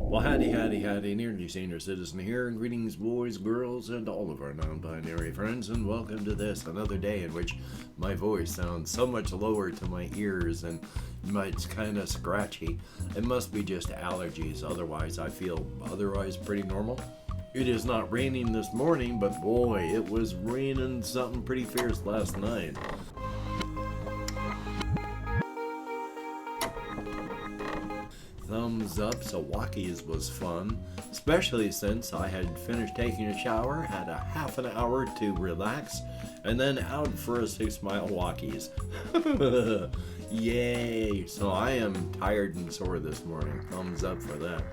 Well, howdy, nearly senior citizen here, and greetings, boys, girls, and all of our non-binary friends, and welcome to this, another day in which my voice sounds so much lower to my ears, and it's kind of scratchy. It must be just allergies, otherwise I feel pretty normal. It is not raining this morning, but boy, it was raining something pretty fierce last night. Thumbs up, so Walkies was fun, especially since I had finished taking a shower, had a half an hour to relax, and then out for a 6-mile Walkies. Yay! So I am tired and sore this morning. Thumbs up for that.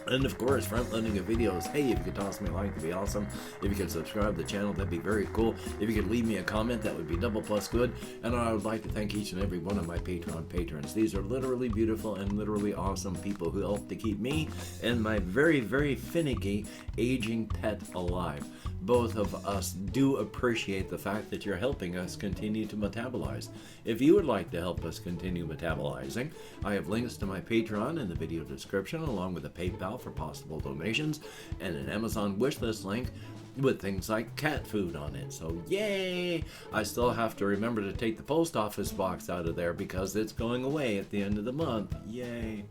And of course, front-loading of videos. Hey, if you could toss me a like, that'd be awesome. If you could subscribe to the channel, that'd be very cool. If you could leave me a comment, that would be double plus good. And I would like to thank each and every one of my Patreon patrons. These are literally beautiful and literally awesome people who help to keep me and my very, very finicky aging pet alive. Both of us do appreciate the fact that you're helping us continue to metabolize. If you would like to help us continue metabolizing, I have links to my Patreon in the video description, along with a PayPal for possible donations, and an Amazon wishlist link with things like cat food on it. So yay! I still have to remember to take the post office box out of there because it's going away at the end of the month. Yay!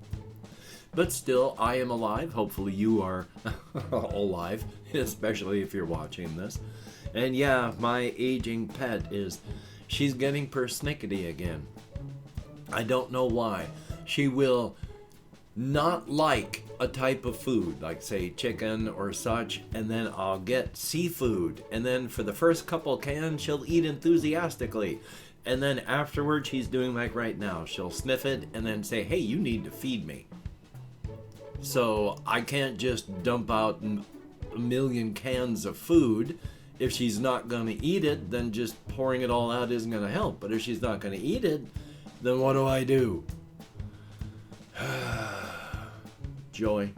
But still, I am alive. Hopefully you are alive, especially if you're watching this. And yeah, my aging pet she's getting persnickety again. I don't know why. She will not like a type of food, like say chicken or such, and then I'll get seafood, and then for the first couple cans, she'll eat enthusiastically. And then afterwards, she's doing like right now. She'll sniff it and then say, hey, you need to feed me. So I can't just dump out a million cans of food. If she's not going to eat it, then just pouring it all out isn't going to help. But if she's not going to eat it, then what do I do? Joy.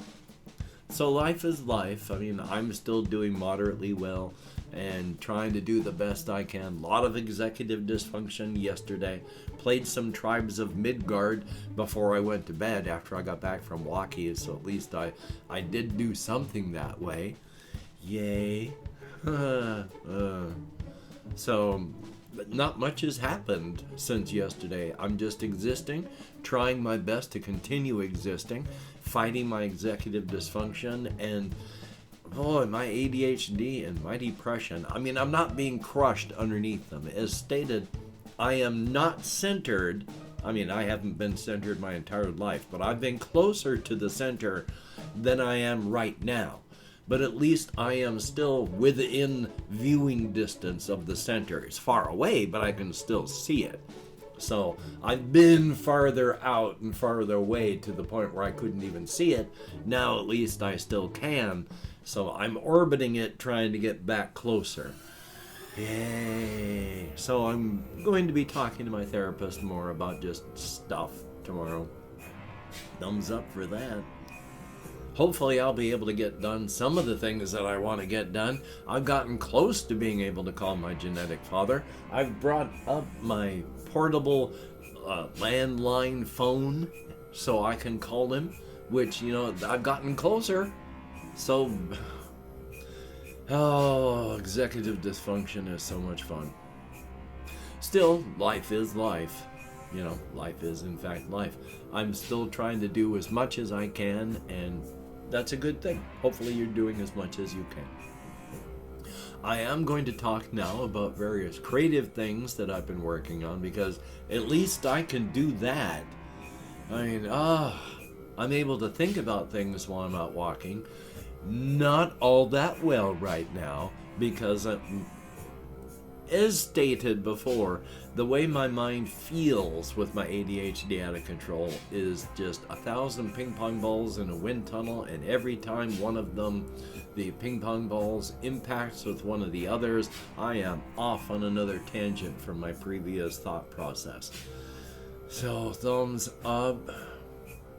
So life is life. I mean, I'm still doing moderately well and trying to do the best I can. A lot of executive dysfunction yesterday. Played some Tribes of Midgard before I went to bed after I got back from Walkies, so at least I did do something that way. Yay. So, not much has happened since yesterday. I'm just existing, trying my best to continue existing, fighting my executive dysfunction, and boy, my ADHD and my depression. I mean, I'm not being crushed underneath them. As stated, I am not centered. I mean, I haven't been centered my entire life, but I've been closer to the center than I am right now. But at least I am still within viewing distance of the center. It's far away, but I can still see it. So I've been farther out and farther away to the point where I couldn't even see it. Now at least I still can. So I'm orbiting it, trying to get back closer. Yay! So I'm going to be talking to my therapist more about just stuff tomorrow. Thumbs up for that. Hopefully I'll be able to get done some of the things that I want to get done. I've gotten close to being able to call my genetic father. I've brought up my portable landline phone so I can call him, which, you know, I've gotten closer. So, executive dysfunction is so much fun. Still, life is life. You know, life is in fact life. I'm still trying to do as much as I can, and that's a good thing. Hopefully you're doing as much as you can. I am going to talk now about various creative things that I've been working on, because at least I can do that. I mean, I'm able to think about things while I'm out walking. Not all that well right now, because as stated before, the way my mind feels with my ADHD out of control is just 1,000 ping pong balls in a wind tunnel, and every time one of them, the ping pong balls, impacts with one of the others, I am off on another tangent from my previous thought process. So, thumbs up.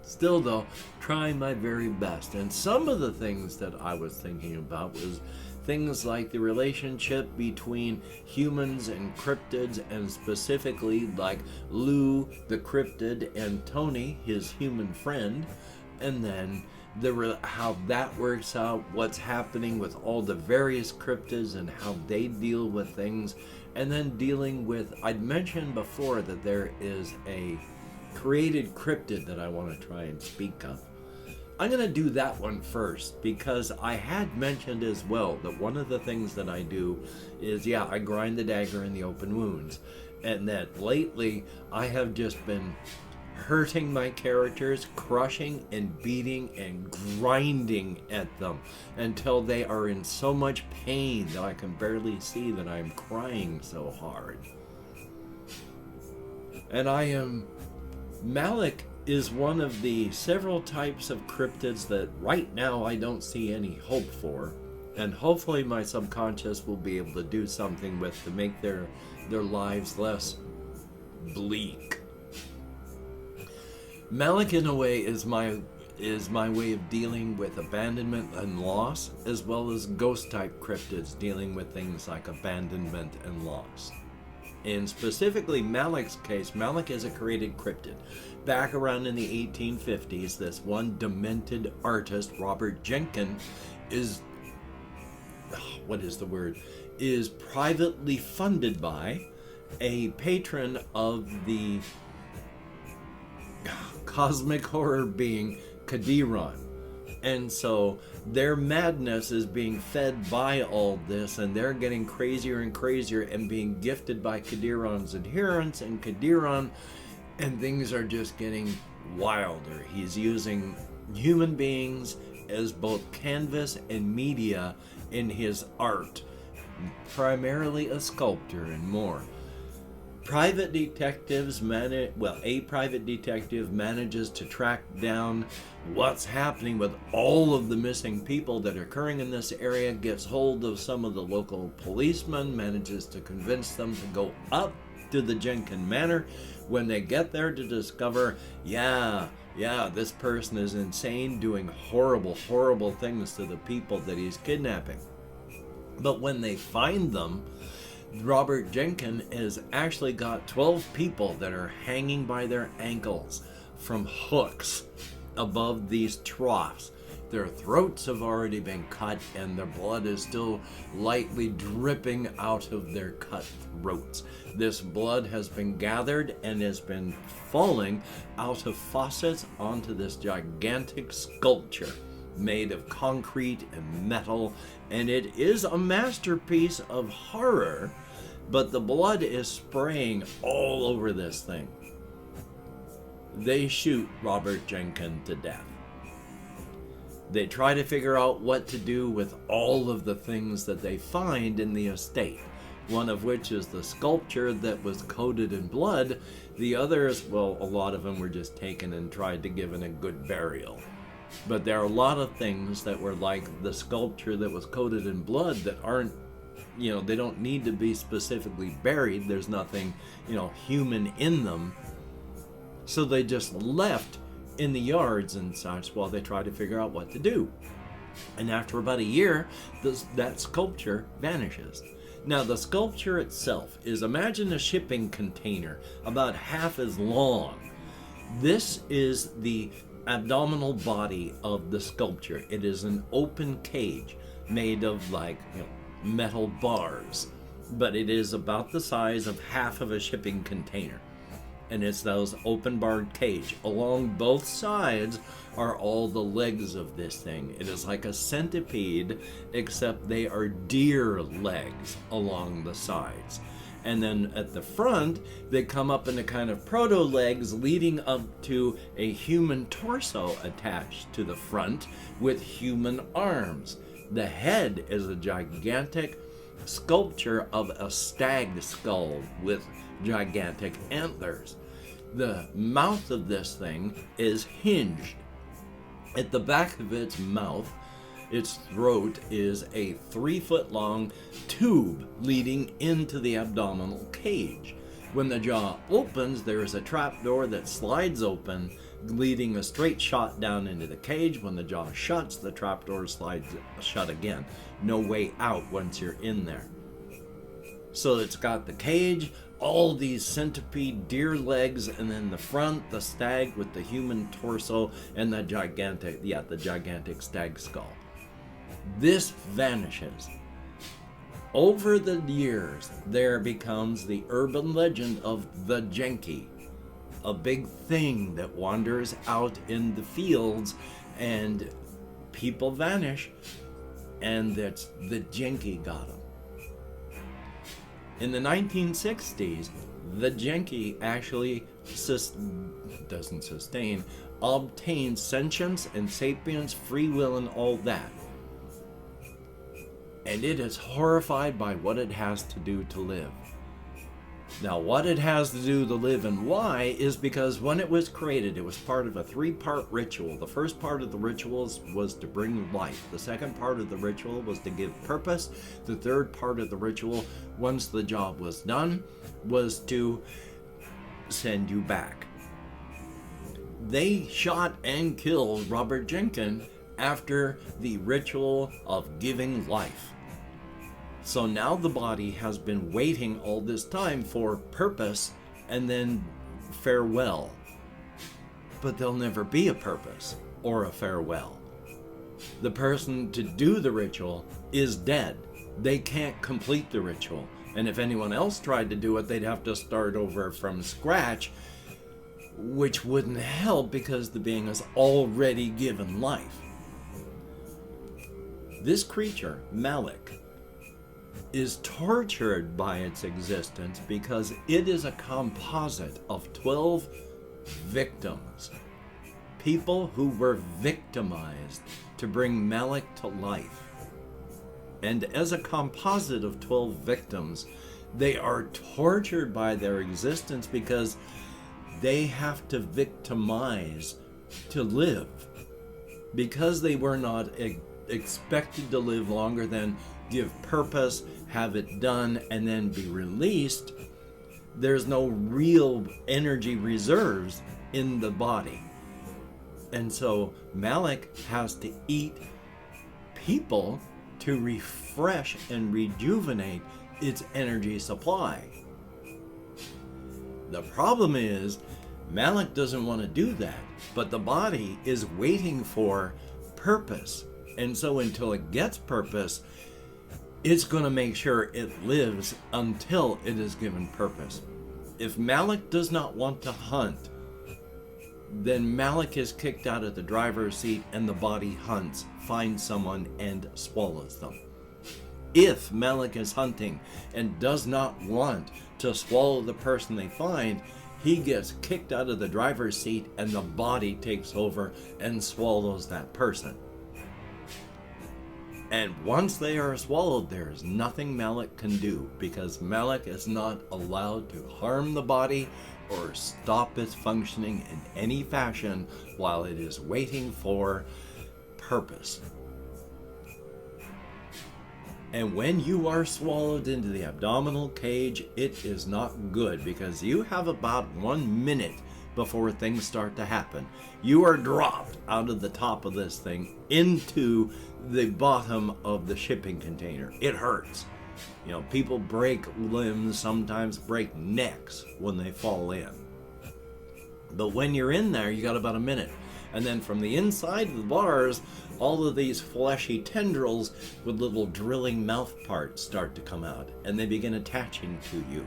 Still though, trying my very best. And some of the things that I was thinking about was things like the relationship between humans and cryptids, and specifically like Lou the cryptid and Tony, his human friend, and then how that works out, what's happening with all the various cryptids and how they deal with things, and then dealing with, I'd mentioned before that there is a created cryptid that I want to try and speak of. I'm going to do that one first because I had mentioned as well that one of the things that I do is, I grind the dagger in the open wounds, and that lately I have just been hurting my characters, crushing and beating and grinding at them until they are in so much pain that I can barely see that I'm crying so hard. And Malik is one of the several types of cryptids that right now I don't see any hope for, and hopefully my subconscious will be able to do something with to make their lives less bleak. Malik, in a way, is my way of dealing with abandonment and loss, as well as ghost-type cryptids dealing with things like abandonment and loss. In specifically Malik's case, Malik is a created cryptid. Back around in the 1850s, this one demented artist, Robert Jenkins, is privately funded by a patron of the cosmic horror being Kadiron. And so their madness is being fed by all this, and they're getting crazier and crazier and being gifted by Kadiron's adherents and Kadiron, and things are just getting wilder. He's using human beings as both canvas and media in his art, primarily a sculptor and more. A private detective manages to track down what's happening with all of the missing people that are occurring in this area, gets hold of some of the local policemen, manages to convince them to go up to the Jenkins Manor. When they get there to discover, this person is insane, doing horrible, horrible things to the people that he's kidnapping. But when they find them, Robert Jenkins has actually got 12 people that are hanging by their ankles from hooks above these troughs. Their throats have already been cut, and their blood is still lightly dripping out of their cut throats. This blood has been gathered and has been falling out of faucets onto this gigantic sculpture made of concrete and metal, and it is a masterpiece of horror, but the blood is spraying all over this thing. They shoot Robert Jenkins to death. They try to figure out what to do with all of the things that they find in the estate, one of which is the sculpture that was coated in blood. The others, a lot of them were just taken and tried to give it a good burial. But there are a lot of things that were like the sculpture that was coated in blood that aren't, they don't need to be specifically buried. There's nothing, human in them. So they just left in the yards and such while they try to figure out what to do. And after about a year, that sculpture vanishes. Now, the sculpture itself is, imagine a shipping container about half as long. This is the abdominal body of the sculpture. It is an open cage made of metal bars, but it is about the size of half of a shipping container. And it's those open barred cage. Along both sides are all the legs of this thing. It is like a centipede, except they are deer legs along the sides. And then at the front, they come up into kind of proto-legs leading up to a human torso attached to the front with human arms. The head is a gigantic sculpture of a stag skull with gigantic antlers. The mouth of this thing is hinged. At the back of its mouth, its throat is a 3-foot-long tube leading into the abdominal cage. When the jaw opens, there is a trapdoor that slides open, leading a straight shot down into the cage. When the jaw shuts, the trapdoor slides shut again. No way out once you're in there. So it's got the cage, all these centipede deer legs, and then the front, the stag with the human torso and the gigantic stag skull. This vanishes. Over the years, there becomes the urban legend of the Genki, a big thing that wanders out in the fields and people vanish, and that's the Genki got them. In the 1960s, the Genki actually obtained sentience and sapience, free will, and all that. And it is horrified by what it has to do to live. Now, what it has to do to live and why is because when it was created, it was part of a 3-part ritual. The first part of the rituals was to bring life. The second part of the ritual was to give purpose. The third part of the ritual, once the job was done, was to send you back. They shot and killed Robert Jenkins after the ritual of giving life. So now the body has been waiting all this time for purpose and then farewell. But there'll never be a purpose or a farewell. The person to do the ritual is dead. They can't complete the ritual. And if anyone else tried to do it, they'd have to start over from scratch, which wouldn't help because the being is already given life. This creature, Malik, is tortured by its existence because it is a composite of 12 victims. People who were victimized to bring Malik to life. And as a composite of 12 victims, they are tortured by their existence because they have to victimize to live. Because they were not expected to live longer than give purpose, have it done, and then be released, there's no real energy reserves in the body. And so Malik has to eat people to refresh and rejuvenate its energy supply. The problem is Malik doesn't want to do that, but the body is waiting for purpose. And so until it gets purpose, it's going to make sure it lives until it is given purpose. If Malik does not want to hunt, then Malik is kicked out of the driver's seat and the body hunts, finds someone, and swallows them. If Malik is hunting and does not want to swallow the person they find, he gets kicked out of the driver's seat and the body takes over and swallows that person. And once they are swallowed, there is nothing Malik can do because Malik is not allowed to harm the body or stop its functioning in any fashion while it is waiting for purpose. And when you are swallowed into the abdominal cage, it is not good because you have about 1 minute before things start to happen. You are dropped out of the top of this thing into the bottom of the shipping container. It hurts. You know, people break limbs, sometimes break necks when they fall in. But when you're in there, you got about 1 minute. And then from the inside of the bars, all of these fleshy tendrils with little drilling mouth parts start to come out, and they begin attaching to you.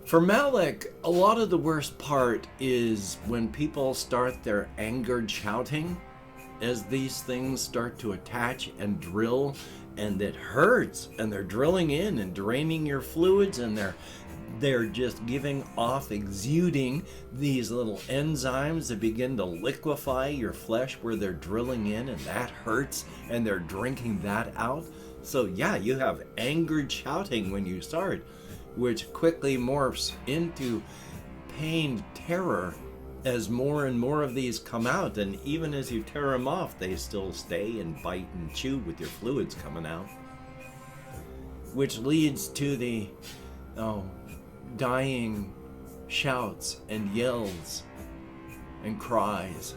For Malik, a lot of the worst part is when people start their angered shouting as these things start to attach and drill, and it hurts, and they're drilling in and draining your fluids, and they're just giving off, exuding these little enzymes that begin to liquefy your flesh where they're drilling in, and that hurts, and they're drinking that out. So yeah, you have angered shouting when you start, which quickly morphs into pained terror as more and more of these come out, and even as you tear them off, they still stay and bite and chew with your fluids coming out, which leads to the dying shouts and yells and cries.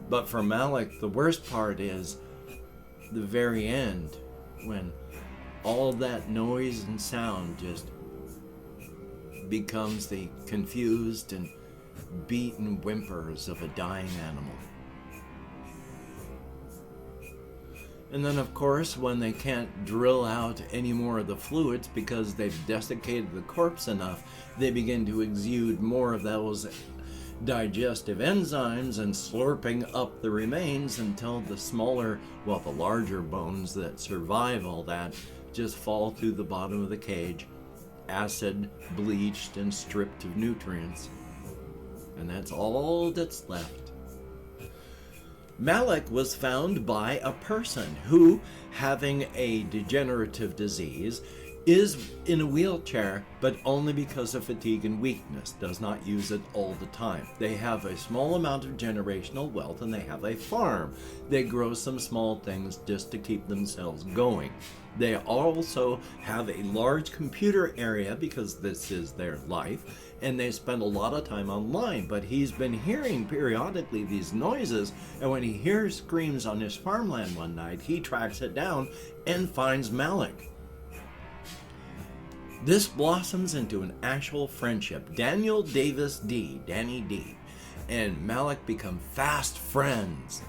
But for Malik, the worst part is the very end, when all that noise and sound just becomes the confused and beaten whimpers of a dying animal. And then, of course, when they can't drill out any more of the fluids because they've desiccated the corpse enough, they begin to exude more of those digestive enzymes and slurping up the remains until the smaller, well, the larger bones that survive all that just fall through the bottom of the cage, acid, bleached, and stripped of nutrients. And that's all that's left. Malik was found by a person who, having a degenerative disease, is in a wheelchair, but only because of fatigue and weakness, does not use it all the time. They have a small amount of generational wealth and they have a farm. They grow some small things just to keep themselves going. They also have a large computer area because this is their life, and they spend a lot of time online, but he's been hearing periodically these noises, and when he hears screams on his farmland one night, he tracks it down and finds Malik. This blossoms into an actual friendship. Daniel Davis D, Danny D, and Malik become fast friends.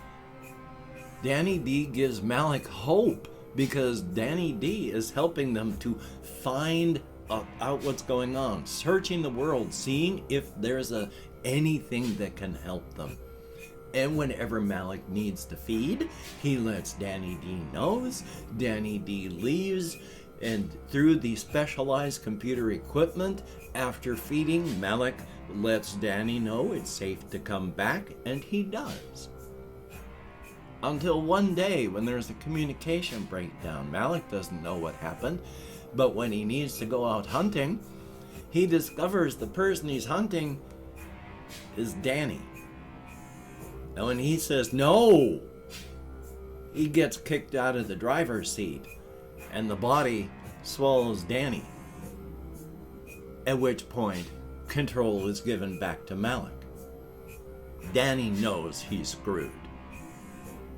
Danny D gives Malik hope because Danny D is helping them to find out what's going on, searching the world, seeing if there's anything that can help them. And whenever Malik needs to feed, he lets Danny D know. Danny D leaves, and through the specialized computer equipment, after feeding, Malik lets Danny know it's safe to come back, and he does. Until one day when there's a communication breakdown. Malik doesn't know what happened, but when he needs to go out hunting, he discovers the person he's hunting is Danny. And when he says no, he gets kicked out of the driver's seat, and the body swallows Danny. At which point, control is given back to Malik. Danny knows he's screwed.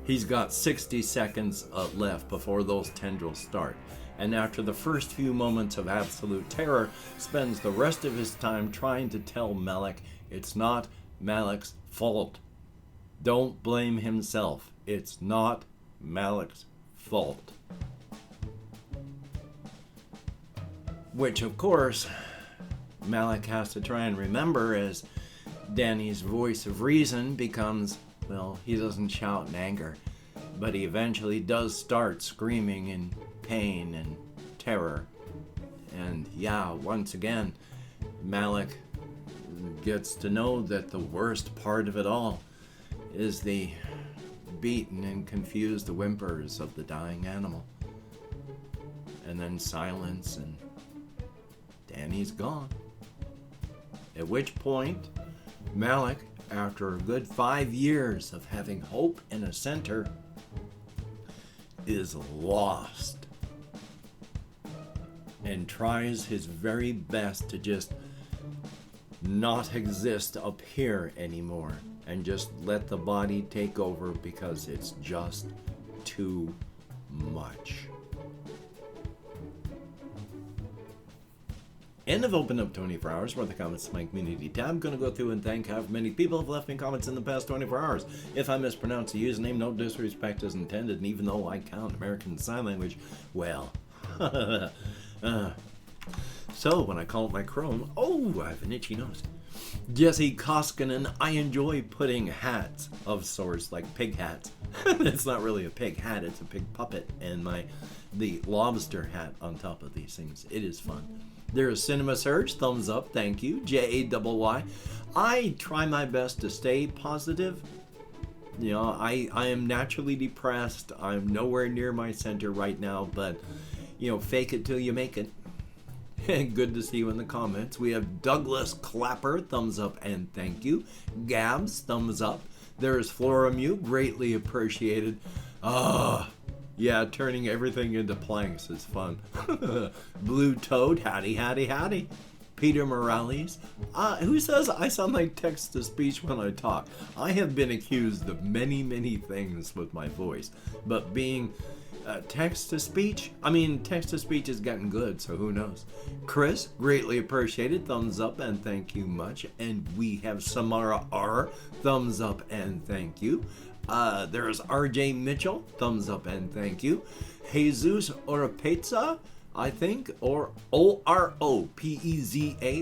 He's got 60 seconds left before those tendrils start, and after the first few moments of absolute terror, spends the rest of his time trying to tell Malik it's not Malik's fault. Don't blame himself. It's not Malik's fault. Which, of course, Malik has to try and remember as Danny's voice of reason becomes, well, he doesn't shout in anger, but he eventually does start screaming in pain and terror. And yeah, once again, Malik gets to know that the worst part of it all is the beaten and confused whimpers of the dying animal. And then silence, and Danny's gone. At which point, Malik, after a good 5 years of having hope in a center, is lost and tries his very best to just not exist up here anymore and just let the body take over because it's just too much. And I've opened up 24 hours worth of comments to my community tab. I'm going to go through and thank how many people have left me comments in the past 24 hours. If I mispronounce the username, no disrespect is intended, and even though I count American Sign Language, well, so when I call it my Chrome, oh, I have an itchy nose. Jesse Koskinen, I enjoy putting hats of sorts, like pig hats. It's not really a pig hat, it's a pig puppet, and the lobster hat on top of these things. It is fun. There's Cinema Surge, thumbs up, thank you. J-A-Y-Y. I try my best to stay positive. You know, I am naturally depressed. I'm nowhere near my center right now, but, you know, fake it till you make it. Good to see you in the comments. We have Douglas Clapper, thumbs up and thank you. Gabs, thumbs up. There's Floramu, greatly appreciated. Yeah, turning everything into planks is fun. Blue Toad, howdy, howdy, howdy. Peter Morales, who says I sound like text-to-speech when I talk. I have been accused of many, many things with my voice, but being text to speech. I mean, text to speech is getting good, so who knows. Chris, greatly appreciated. Thumbs up and thank you much. And we have Samara R. Thumbs up and thank you. There's RJ Mitchell. Thumbs up and thank you. Jesus Oropeza, I think, or Oropeza.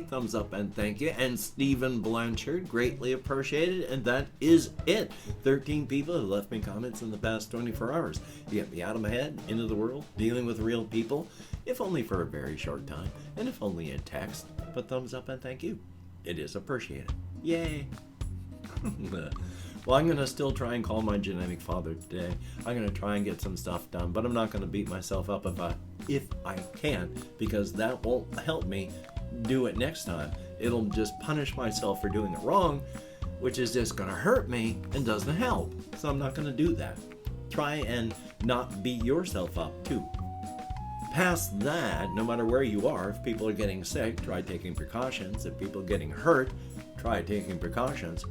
Thumbs up and thank you. And Stephen Blanchard, greatly appreciated. And that is it. 13 people who left me comments in the past 24 hours. You get me out of my head, into the world, dealing with real people, if only for a very short time, and if only in text. But thumbs up and thank you. It is appreciated. Yay. Well, I'm going to still try and call my genetic father today. I'm going to try and get some stuff done, but I'm not going to beat myself up if I can, because that won't help me do it next time. It'll just punish myself for doing it wrong, which is just going to hurt me and doesn't help. So I'm not going to do that. Try and not beat yourself up, too. Past that, no matter where you are, if people are getting sick, try taking precautions. If people are getting hurt, try taking precautions.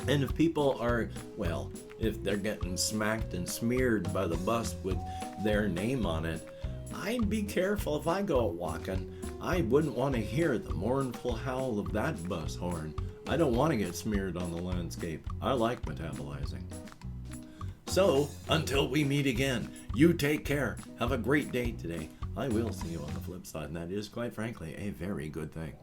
And if people are, well, if they're getting smacked and smeared by the bus with their name on it, I'd be careful if I go out walking. I wouldn't want to hear the mournful howl of that bus horn. I don't want to get smeared on the landscape. I like metabolizing. So, until we meet again, you take care. Have a great day today. I will see you on the flip side, and that is, quite frankly, a very good thing.